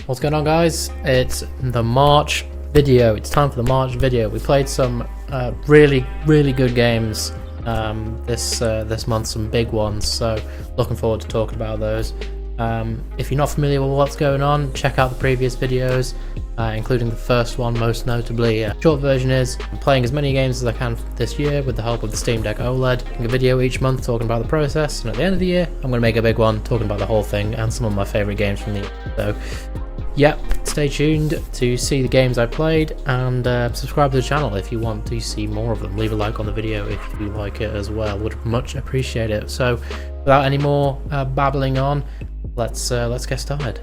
What's going on, guys? It's the March video. It's time for the March video. We played some really good games this month, some big ones, so looking forward to talking about those. If you're not familiar with what's going on, check out the previous videos, including the first one most notably. Short version is I'm playing as many games as I can this year with the help of the Steam Deck OLED. Making a video each month talking about the process, and at the end of the year I'm going to make a big one talking about the whole thing and some of my favourite games from the year. So yep, stay tuned to see the games I played, and subscribe to the channel if you want to see more of them. Leave a like on the video if you like it as well, would much appreciate it. So without any more babbling on, let's get started.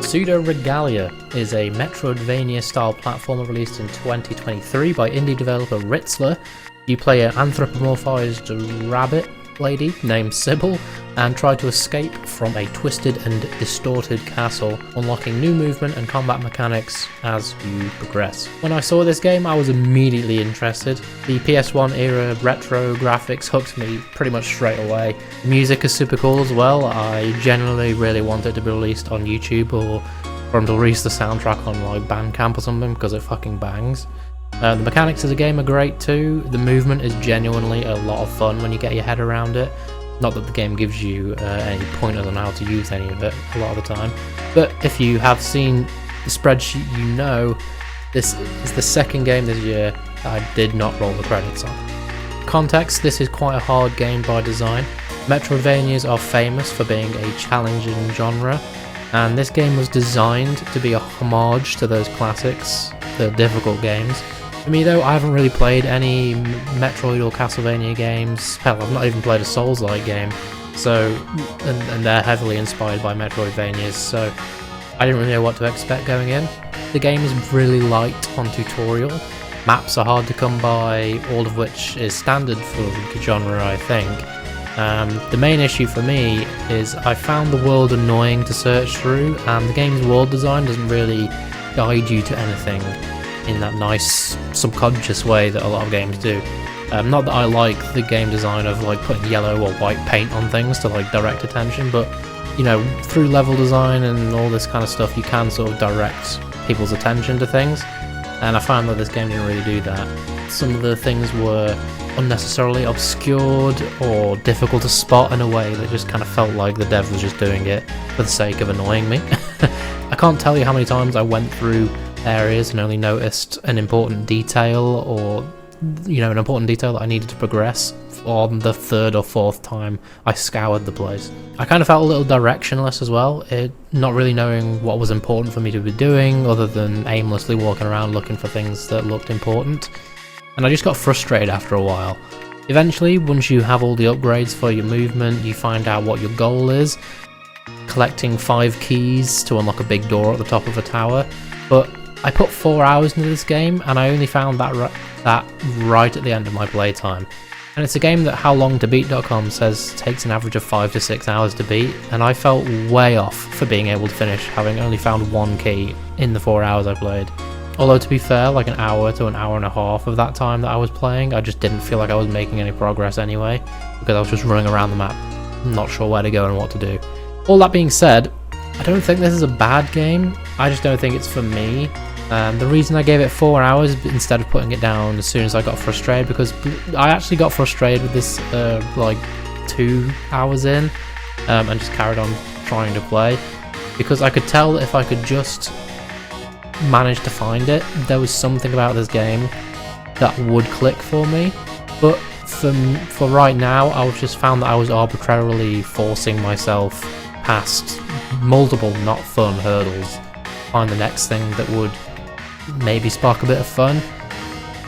Pseudo Regalia is a Metroidvania-style platformer released in 2023 by indie developer Ritzler. You play an anthropomorphized rabbit lady named Sybil and try to escape from a twisted and distorted castle, unlocking new movement and combat mechanics as you progress. When I saw this game, I was immediately interested. The PS1 era retro graphics hooked me pretty much straight away. The music is super cool as well. I genuinely really want it to be released on YouTube or to release the soundtrack on like Bandcamp or something, because it fucking bangs. The mechanics of the game are great too. The movement is genuinely a lot of fun when you get your head around it. Not that the game gives you any pointers on how to use any of it a lot of the time, but if you have seen the spreadsheet, you know this is the second game this year that I did not roll the credits on. Context: this is quite a hard game by design. Metroidvanias are famous for being a challenging genre, and this game was designed to be a homage to those classics, the difficult games. For me though, I haven't really played any Metroid or Castlevania games. Hell, I've not even played a Souls-like game, so and they're heavily inspired by Metroidvanias, so I didn't really know what to expect going in. The game is really light on tutorial. Maps are hard to come by, all of which is standard for the genre, I think. The main issue for me is I found the world annoying to search through, and the game's world design doesn't really guide you to anything in that nice subconscious way that a lot of games do. Not that I like the game design of like putting yellow or white paint on things to like direct attention, but you know, through level design and all this kind of stuff, you can sort of direct people's attention to things, and I found that this game didn't really do that. Some of the things were unnecessarily obscured or difficult to spot in a way that just kind of felt like the dev was just doing it for the sake of annoying me. I can't tell you how many times I went through areas and only noticed an important detail, or you know, an important detail that I needed to progress on the third or fourth time I scoured the place. I kind of felt a little directionless as well, not really knowing what was important for me to be doing other than aimlessly walking around looking for things that looked important, and I just got frustrated after a while. Eventually, once you have all the upgrades for your movement, you find out what your goal is, collecting 5 keys to unlock a big door at the top of a tower, but I put 4 hours into this game and I only found that right at the end of my playtime. And it's a game that howlongtobeat.com says takes an average of 5 to 6 hours to beat, and I felt way off for being able to finish having only found 1 key in the 4 hours I played. Although to be fair, like an hour to an hour and a half of that time that I was playing, I just didn't feel like I was making any progress anyway, because I was just running around the map, not sure where to go and what to do. All that being said, I don't think this is a bad game, I just don't think it's for me. The reason I gave it 4 hours instead of putting it down as soon as I got frustrated, because I actually got frustrated with this like 2 hours in, and just carried on trying to play, because I could tell that if I could just manage to find it, there was something about this game that would click for me. But for right now, I've just found that I was arbitrarily forcing myself past multiple not fun hurdles, find the next thing that would maybe spark a bit of fun.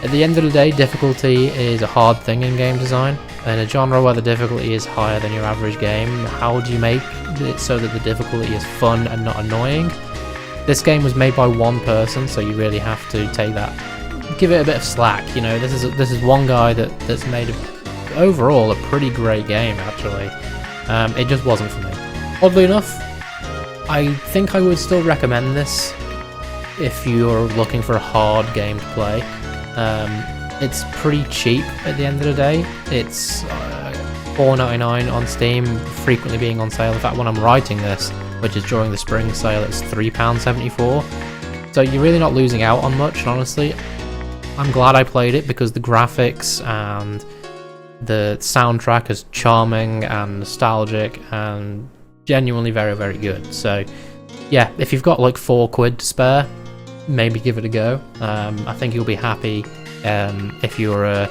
At the end of the day, difficulty is a hard thing in game design. In a genre where the difficulty is higher than your average game, how do you make it so that the difficulty is fun and not annoying? This game was made by one person, so you really have to take that, give it a bit of slack. You know, this is one guy that's made overall a pretty great game actually. It just wasn't for me. Oddly enough, I think I would still recommend this if you're looking for a hard game to play. It's pretty cheap at the end of the day. It's $4.99 on Steam, frequently being on sale. In fact, when I'm writing this, which is during the spring sale, it's £3.74. So you're really not losing out on much, and honestly, I'm glad I played it because the graphics and the soundtrack is charming and nostalgic and genuinely very, very good. So yeah, if you've got like £4 to spare, maybe give it a go. I think you'll be happy if you're a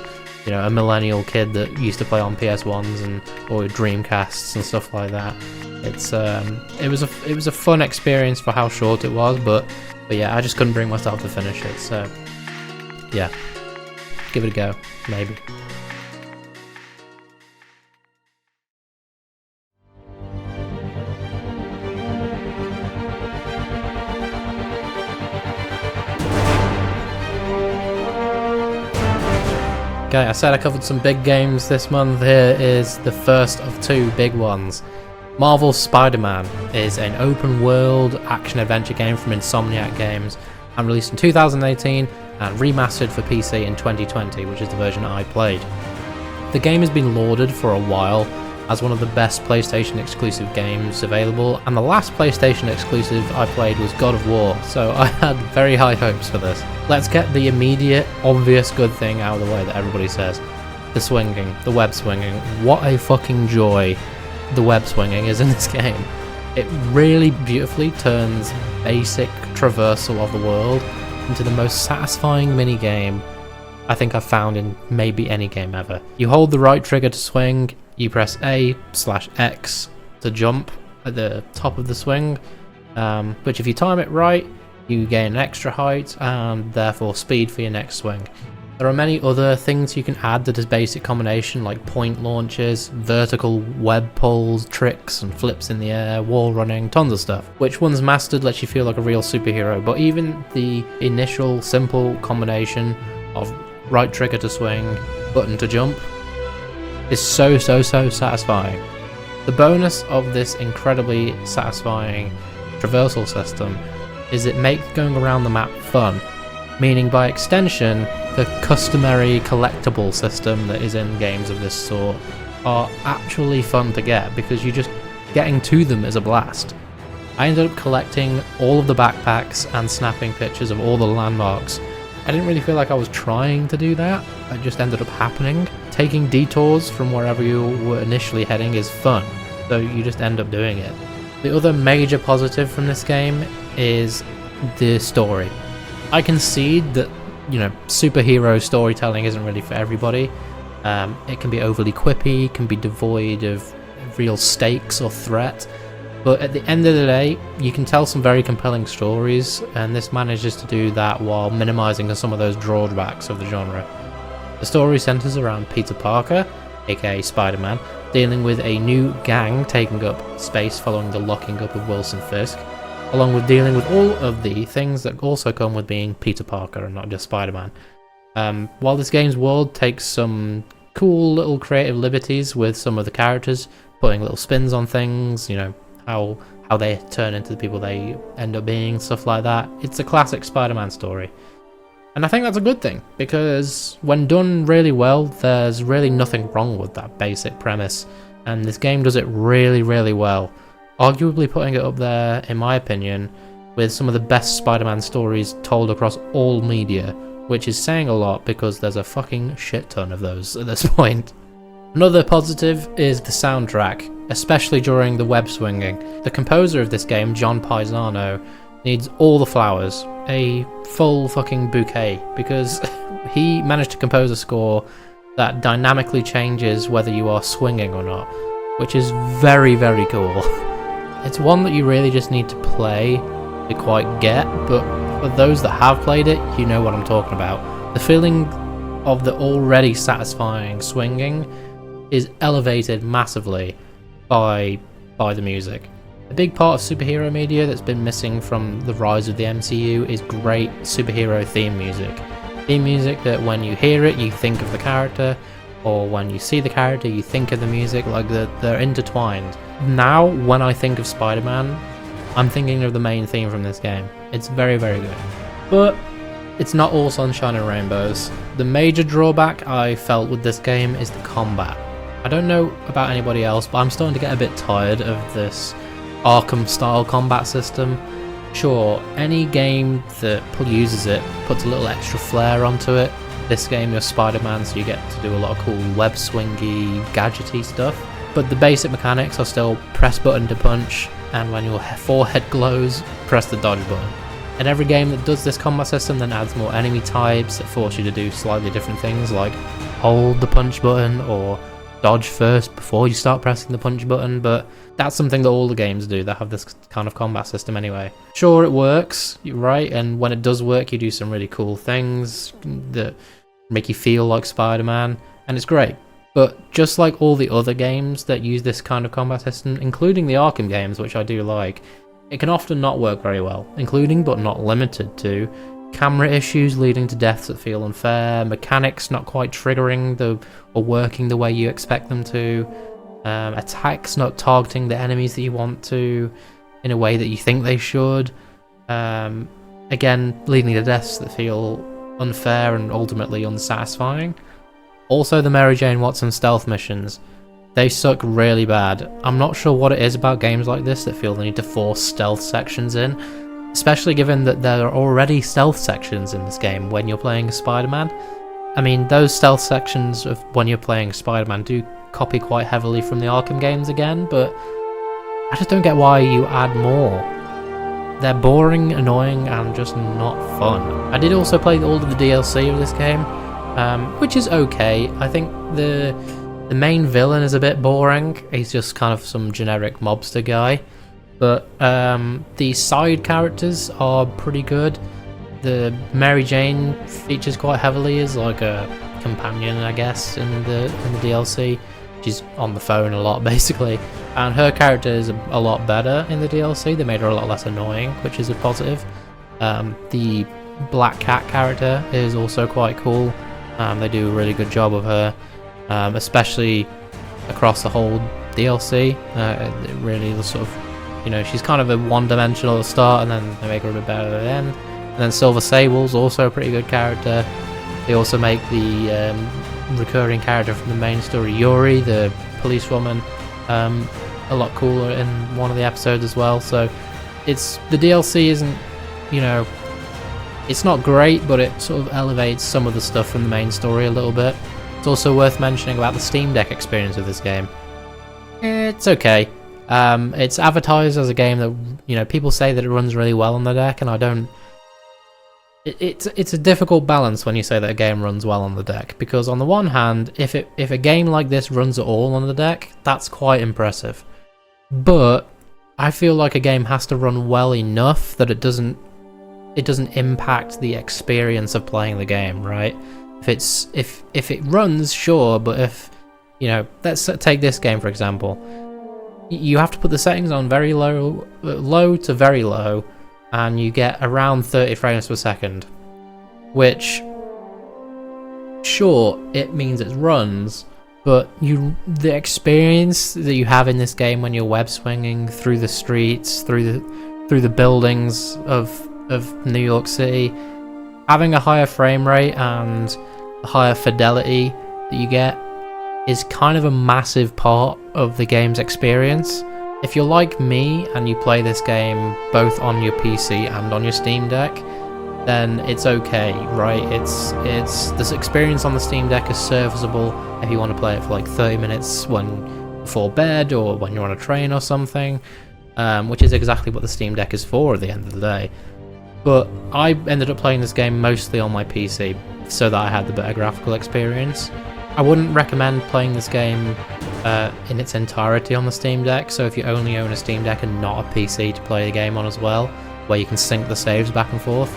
millennial kid that used to play on PS1s or Dreamcasts and stuff like that. It was a fun experience for how short it was, but yeah, I just couldn't bring myself to finish it. So yeah, give it a go, maybe. Okay, I said I covered some big games this month. Here is the first of two big ones. Marvel's Spider-Man is an open-world action-adventure game from Insomniac Games and released in 2018 and remastered for PC in 2020, which is the version I played. The game has been lauded for a while as one of the best PlayStation exclusive games available, and the last PlayStation exclusive I played was God of War, so I had very high hopes for this. Let's get the immediate, obvious good thing out of the way that everybody says. The swinging, the web swinging. What a fucking joy the web swinging is in this game. It really beautifully turns basic traversal of the world into the most satisfying mini-game I think I've found in maybe any game ever. You hold the right trigger to swing, you press A/X to jump at the top of the swing, which if you time it right, you gain extra height and therefore speed for your next swing. There are many other things you can add to this basic combination, like point launches, vertical web pulls, tricks and flips in the air, wall running, tons of stuff. Which once mastered lets you feel like a real superhero, but even the initial simple combination of right trigger to swing, button to jump is so satisfying. The bonus of this incredibly satisfying traversal system is it makes going around the map fun, meaning by extension the customary collectible system that is in games of this sort are actually fun to get because you just getting to them is a blast. I ended up collecting all of the backpacks and snapping pictures of all the landmarks. I didn't really feel like I was trying to do that, it just ended up happening. Taking detours from wherever you were initially heading is fun, so you just end up doing it. The other major positive from this game is the story. I concede that, superhero storytelling isn't really for everybody. It can be overly quippy, can be devoid of real stakes or threat, but at the end of the day, you can tell some very compelling stories, and this manages to do that while minimizing some of those drawbacks of the genre. The story centers around Peter Parker, aka Spider-Man, dealing with a new gang taking up space following the locking up of Wilson Fisk, along with dealing with all of the things that also come with being Peter Parker and not just Spider-Man. While this game's world takes some cool little creative liberties with some of the characters, putting little spins on things, how they turn into the people they end up being, stuff like that. It's a classic Spider-Man story. And I think that's a good thing, because when done really well, there's really nothing wrong with that basic premise, and this game does it really, really well. Arguably putting it up there, in my opinion, with some of the best Spider-Man stories told across all media, which is saying a lot because there's a fucking shit ton of those at this point. Another positive is the soundtrack, especially during the web swinging. The composer of this game, John Paisano, needs all the flowers, a full fucking bouquet, because he managed to compose a score that dynamically changes whether you are swinging or not, which is very, very cool. It's one that you really just need to play to quite get, but for those that have played it, you know what I'm talking about. The feeling of the already satisfying swinging is elevated massively by the music. A big part of superhero media that's been missing from the rise of the MCU is great superhero theme music. Theme music that when you hear it, you think of the character, or when you see the character, you think of the music, like they're intertwined. Now, when I think of Spider-Man, I'm thinking of the main theme from this game. It's very, very good. But it's not all sunshine and rainbows. The major drawback I felt with this game is the combat. I don't know about anybody else, but I'm starting to get a bit tired of this Arkham-style combat system. Sure, any game that uses it puts a little extra flair onto it. This game, you're Spider-Man, so you get to do a lot of cool web-swingy, gadgety stuff. But the basic mechanics are still press button to punch, and when your forehead glows, press the dodge button. And every game that does this combat system then adds more enemy types that force you to do slightly different things, like hold the punch button or dodge first before you start pressing the punch button, but that's something that all the games do that have this kind of combat system anyway. Sure, it works, right, and when it does work you do some really cool things that make you feel like Spider-Man, and it's great. But just like all the other games that use this kind of combat system, including the Arkham games, which I do like, it can often not work very well, including but not limited to camera issues leading to deaths that feel unfair, mechanics not quite triggering or working the way you expect them to, attacks not targeting the enemies that you want to in a way that you think they should, again leading to deaths that feel unfair and ultimately unsatisfying. Also, the Mary Jane Watson stealth missions, they suck really bad. I'm not sure what it is about games like this that feel the need to force stealth sections in, especially given that there are already stealth sections in this game when you're playing Spider-Man. I mean, those stealth sections of when you're playing Spider-Man do copy quite heavily from the Arkham games again, but I just don't get why you add more. They're boring, annoying, and just not fun. I did also play all of the DLC of this game, which is okay. I think the main villain is a bit boring. He's just kind of some generic mobster guy. But the side characters are pretty good. The Mary Jane features quite heavily as like a companion, I guess, in the DLC. She's on the phone a lot, basically. And her character is a lot better in the DLC. They made her a lot less annoying, which is a positive. The Black Cat character is also quite cool. They do a really good job of her, especially across the whole DLC. It really sort of, you know, she's kind of a one-dimensional at the start, and then they make her a bit better at the end. And then Silver Sable's also a pretty good character. They also make the recurring character from the main story, Yuri, the policewoman, a lot cooler in one of the episodes as well. So it's the DLC isn't, you know, it's not great, but it sort of elevates some of the stuff from the main story a little bit. It's also worth mentioning about the Steam Deck experience of this game. It's okay. It's advertised as a game that, you know, people say that it runs really well on the deck, and I don't. It's a difficult balance when you say that a game runs well on the deck, because on the one hand, if a game like this runs at all on the deck, that's quite impressive. But I feel like a game has to run well enough that it doesn't impact the experience of playing the game, right? If it runs, sure, but if, you know, let's take this game for example. You have to put the settings on very low to very low, and you get around 30 frames per second, which, sure, it means it runs, but the experience that you have in this game when you're web swinging through the streets, through the buildings of New York City, having a higher frame rate and a higher fidelity that you get is kind of a massive part of the game's experience. If you're like me and you play this game both on your PC and on your Steam Deck, then it's okay, right? It's this experience on the Steam Deck is serviceable if you want to play it for like 30 minutes before bed or when you're on a train or something, which is exactly what the Steam Deck is for at the end of the day. But I ended up playing this game mostly on my PC so that I had the better graphical experience. I wouldn't recommend playing this game in its entirety on the Steam Deck, so if you only own a Steam Deck and not a PC to play the game on as well, where you can sync the saves back and forth,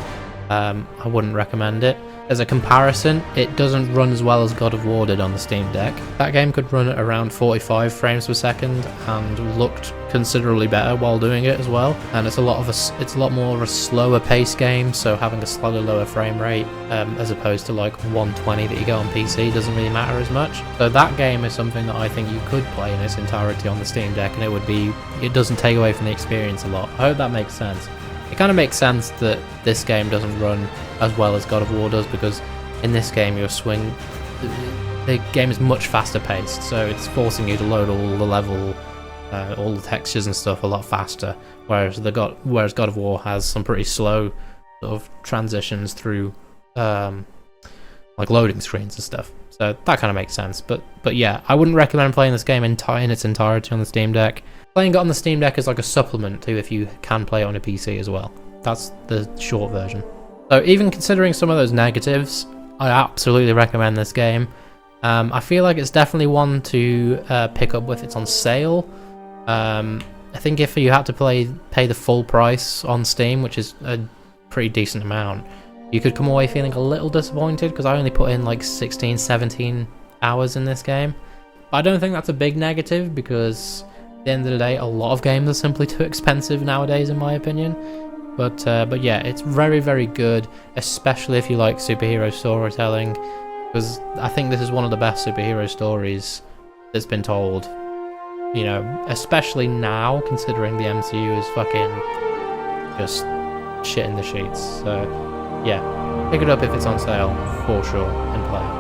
I wouldn't recommend it. As a comparison, it doesn't run as well as God of War did on the Steam Deck. That game could run at around 45 frames per second and looked considerably better while doing it as well. And it's a lot more of a slower paced game, so having a slightly lower frame rate as opposed to like 120 that you get on PC doesn't really matter as much. So that game is something that I think you could play in its entirety on the Steam Deck, and it doesn't take away from the experience a lot. I hope that makes sense. It kind of makes sense that this game doesn't run as well as God of War does, because in this game the game is much faster paced, so it's forcing you to load all the level, all the textures and stuff a lot faster, whereas God of War has some pretty slow sort of transitions through like loading screens and stuff. So that kind of makes sense. But yeah, I wouldn't recommend playing this game in its entirety on the Steam Deck. Playing it on the Steam Deck is like a supplement to if you can play it on a PC as well. That's the short version. So even considering some of those negatives, I absolutely recommend this game. I feel like it's definitely one to pick up if it's on sale. I think if you had to pay the full price on Steam, which is a pretty decent amount, you could come away feeling a little disappointed, because I only put in like 16-17 hours in this game. But I don't think that's a big negative, because at the end of the day, a lot of games are simply too expensive nowadays, in my opinion. But yeah, it's very, very good, especially if you like superhero storytelling, because I think this is one of the best superhero stories that's been told. You know, especially now, considering the MCU is fucking just shit in the sheets. So yeah, pick it up if it's on sale, for sure, and play it.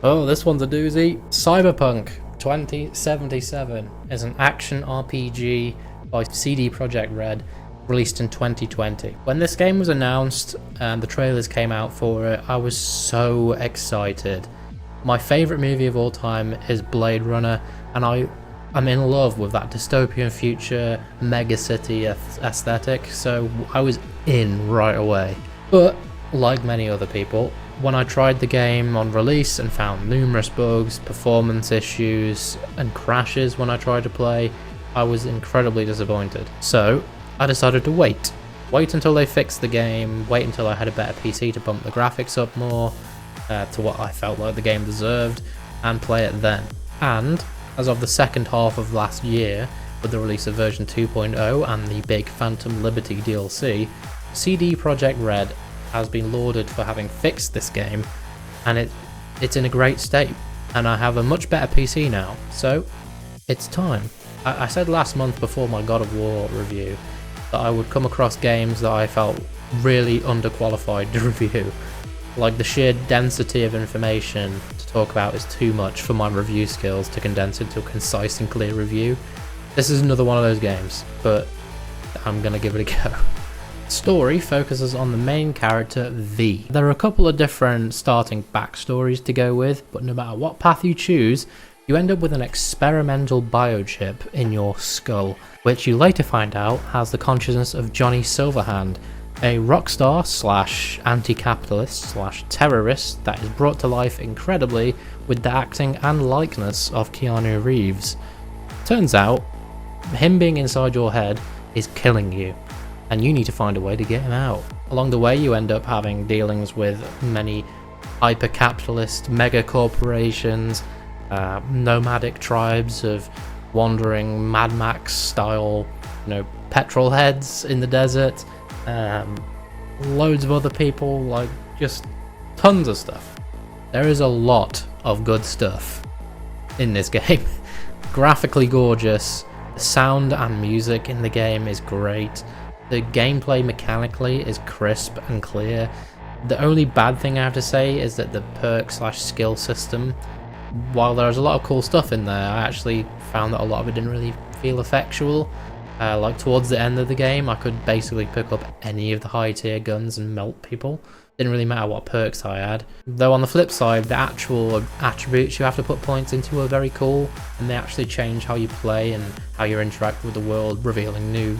Oh, this one's a doozy. Cyberpunk 2077 is an action RPG by CD Projekt Red, released in 2020. When this game was announced and the trailers came out for it, I was so excited. My favourite movie of all time is Blade Runner, and I'm in love with that dystopian future megacity aesthetic, so I was in right away. But like many other people, when I tried the game on release and found numerous bugs, performance issues, and crashes when I tried to play, I was incredibly disappointed. So I decided to wait until they fixed the game, wait until I had a better PC to bump the graphics up more to what I felt like the game deserved, and play it then. And as of the second half of last year, with the release of version 2.0 and the big Phantom Liberty DLC, CD Projekt Red has been lauded for having fixed this game, and it's in a great state, and I have a much better PC now, so it's time. I said last month before my God of War review that I would come across games that I felt really underqualified to review. Like, the sheer density of information to talk about is too much for my review skills to condense into a concise and clear review. This is another one of those games, but I'm gonna give it a go. Story focuses on the main character, V. There are a couple of different starting backstories to go with, but no matter what path you choose, you end up with an experimental biochip in your skull, which you later find out has the consciousness of Johnny Silverhand, a rock star slash anti-capitalist slash terrorist that is brought to life incredibly with the acting and likeness of Keanu Reeves. Turns out, him being inside your head is killing you, and you need to find a way to get him out. Along the way, you end up having dealings with many hyper-capitalist mega corporations, nomadic tribes of wandering Mad Max style, petrol heads in the desert, loads of other people, like just tons of stuff. There is a lot of good stuff in this game. Graphically gorgeous, the sound and music in the game is great. The gameplay mechanically is crisp and clear. The only bad thing I have to say is that the perk/skill system, while there's a lot of cool stuff in there, I actually found that a lot of it didn't really feel effectual. Like towards the end of the game, I could basically pick up any of the high tier guns and melt people. Didn't really matter what perks I had. Though on the flip side, the actual attributes you have to put points into are very cool, and they actually change how you play and how you interact with the world, revealing new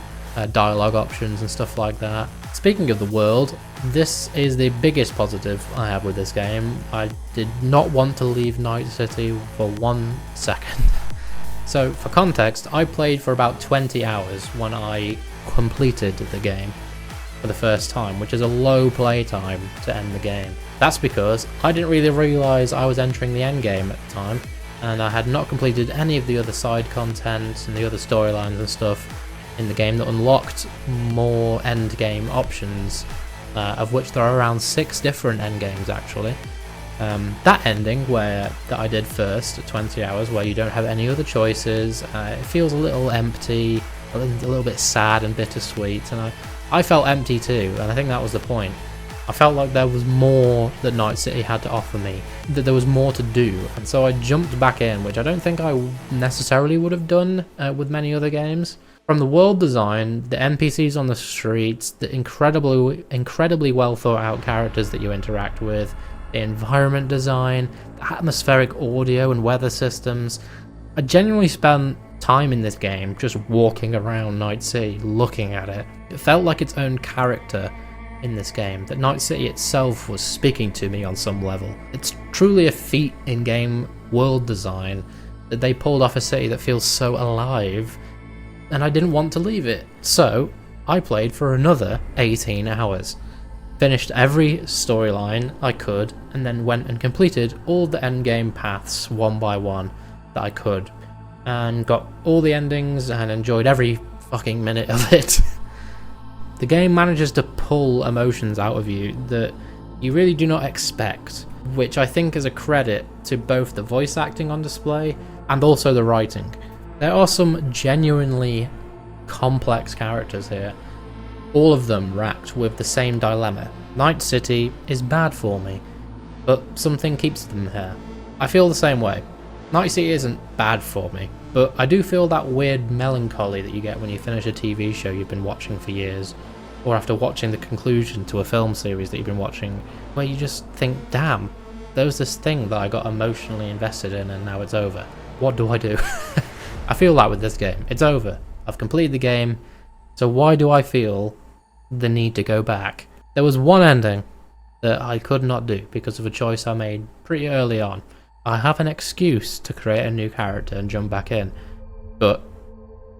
dialogue options and stuff like that. Speaking of the world, this is the biggest positive I have with this game. I did not want to leave Night City for 1 second. So for context, I played for about 20 hours when I completed the game for the first time, which is a low play time to end the game. That's because I didn't really realise I was entering the end game at the time, and I had not completed any of the other side content and the other storylines and stuff in the game that unlocked more end game options, of which there are around 6 different end games actually. That ending that I did first at 20 hours, where you don't have any other choices, it feels a little empty, a little bit sad and bittersweet, and I felt empty too, and I think that was the point. I felt like there was more that Night City had to offer me, that there was more to do, and so I jumped back in, which I don't think I necessarily would have done with many other games. From the world design, the NPCs on the streets, the incredibly well thought out characters that you interact with, the environment design, the atmospheric audio and weather systems. I genuinely spent time in this game just walking around Night City, looking at it. It felt like its own character in this game, that Night City itself was speaking to me on some level. It's truly a feat in game world design that they pulled off a city that feels so alive, and I didn't want to leave it. So I played for another 18 hours. Finished every storyline I could, and then went and completed all the endgame paths one by one that I could, and got all the endings and enjoyed every fucking minute of it. The game manages to pull emotions out of you that you really do not expect, which I think is a credit to both the voice acting on display and also the writing. There are some genuinely complex characters here, all of them racked with the same dilemma. Night City is bad for me, but something keeps them here. I feel the same way. Night City isn't bad for me, but I do feel that weird melancholy that you get when you finish a TV show you've been watching for years, or after watching the conclusion to a film series that you've been watching, where you just think, damn, there was this thing that I got emotionally invested in and now it's over. What do I do? I feel that with this game. It's over. I've completed the game, so why do I feel the need to go back? There was one ending that I could not do because of a choice I made pretty early on. I have an excuse to create a new character and jump back in, but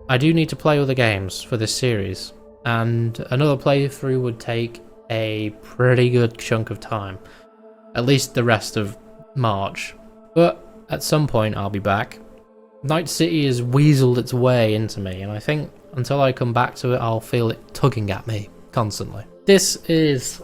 I do need to play other games for this series, and another playthrough would take a pretty good chunk of time, at least the rest of March, but at some point I'll be back. Night City has weaseled its way into me, and I think until I come back to it I'll feel it tugging at me constantly. This is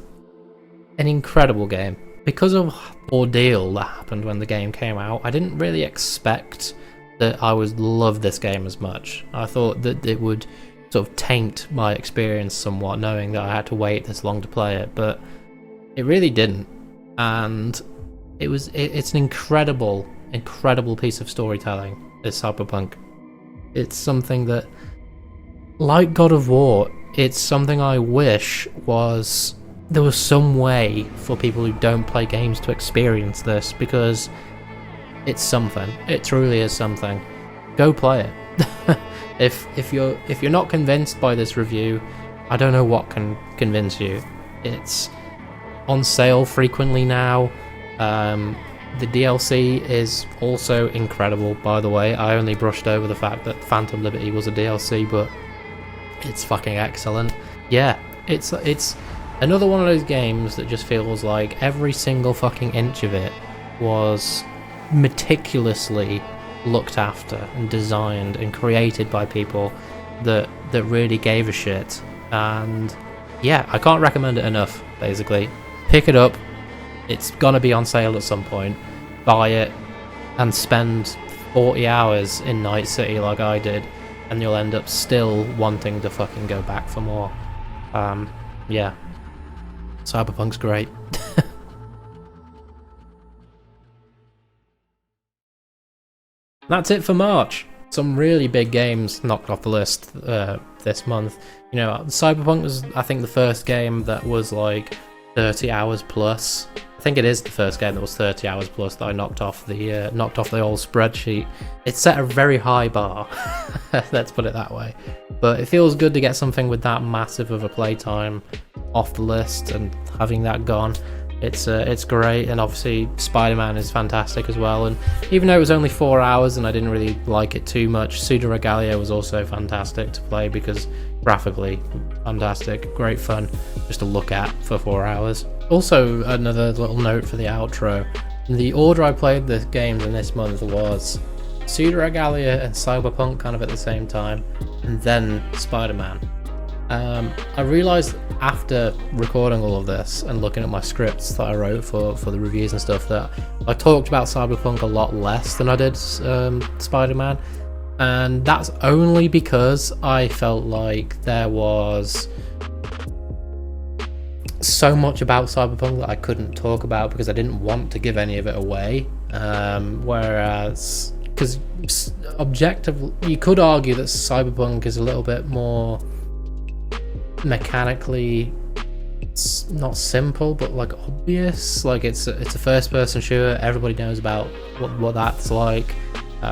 an incredible game. Because of the ordeal that happened when the game came out, I didn't really expect that I would love this game as much. I thought that it would sort of taint my experience somewhat, knowing that I had to wait this long to play it, but it really didn't. And it's an incredible piece of storytelling, this Cyberpunk. It's something that, like God of War, it's something I wish there was some way for people who don't play games to experience this, because it's something. It truly is something. Go play it. If you're not convinced by this review, I don't know what can convince you. It's on sale frequently now. The DLC is also incredible, by the way. I only brushed over the fact that Phantom Liberty was a DLC, but it's fucking excellent. Yeah, it's another one of those games that just feels like every single fucking inch of it was meticulously looked after and designed and created by people that really gave a shit. And yeah, I can't recommend it enough, basically. Pick it up. It's gonna be on sale at some point. Buy it and spend 40 hours in Night City like I did, and you'll end up still wanting to fucking go back for more. Yeah. Cyberpunk's great. That's it for March. Some really big games knocked off the list this month. You know, Cyberpunk was, I think, the first game that was like 30 hours plus. I think it is the first game that was 30 hours plus that I knocked off the old spreadsheet. It's set a very high bar, let's put it that way. But it feels good to get something with that massive of a playtime off the list and having that gone. It's great, and obviously Spider-Man is fantastic as well. And even though it was only 4 hours and I didn't really like it too much, Pseudo Regalia was also fantastic to play because graphically fantastic, great fun just to look at for 4 hours. Also, another little note for the outro: the order I played the games in this month was Pseudo Regalia and Cyberpunk kind of at the same time, and then Spider-Man. I realised after recording all of this and looking at my scripts that I wrote for the reviews and stuff that I talked about Cyberpunk a lot less than I did Spider-Man, and that's only because I felt like there was so much about Cyberpunk that I couldn't talk about because I didn't want to give any of it away. Whereas, because objectively, you could argue that Cyberpunk is a little bit more mechanically not simple, but like obvious. Like it's a first person shooter, everybody knows about what that's like.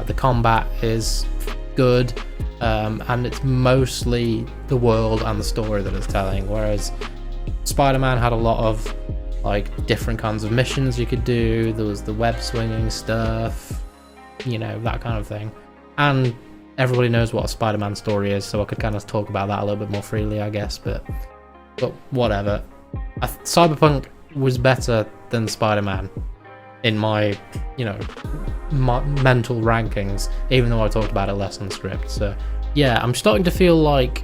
The combat is good, and it's mostly the world and the story that it's telling, whereas Spider-Man had a lot of like different kinds of missions you could do. There was the web swinging stuff, you know, that kind of thing, and everybody knows what a Spider-Man story is, so I could kind of talk about that a little bit more freely, I guess, but whatever. Cyberpunk was better than Spider-Man in my, you know, my mental rankings, even though I talked about it less on the script. So yeah, I'm starting to feel like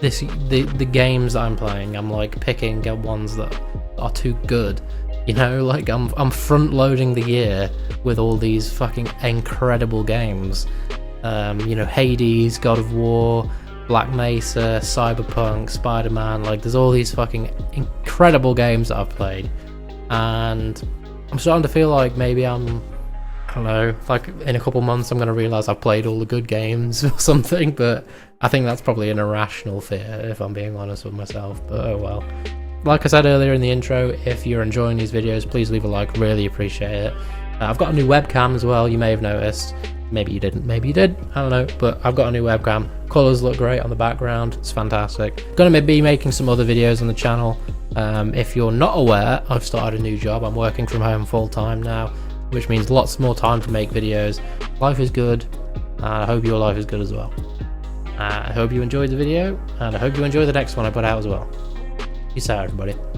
the games that I'm playing, I'm like picking ones that are too good, you know, like I'm front loading the year with all these fucking incredible games. You know, Hades, God of War, Black Mesa, Cyberpunk, Spider-Man, like there's all these fucking incredible games that I've played, and I'm starting to feel like maybe I don't know, like in a couple months I'm going to realise I've played all the good games or something, but I think that's probably an irrational fear if I'm being honest with myself, but oh well. Like I said earlier in the intro, if you're enjoying these videos, please leave a like, really appreciate it. I've got a new webcam as well, you may have noticed. Maybe you didn't, maybe you did, I don't know, but I've got a new webcam. Colours look great on the background, it's fantastic. Gonna be making some other videos on the channel. If you're not aware, I've started a new job. I'm working from home full time now, which means lots more time to make videos. Life is good, and I hope your life is good as well. I hope you enjoyed the video, and I hope you enjoy the next one I put out as well. Peace out, everybody.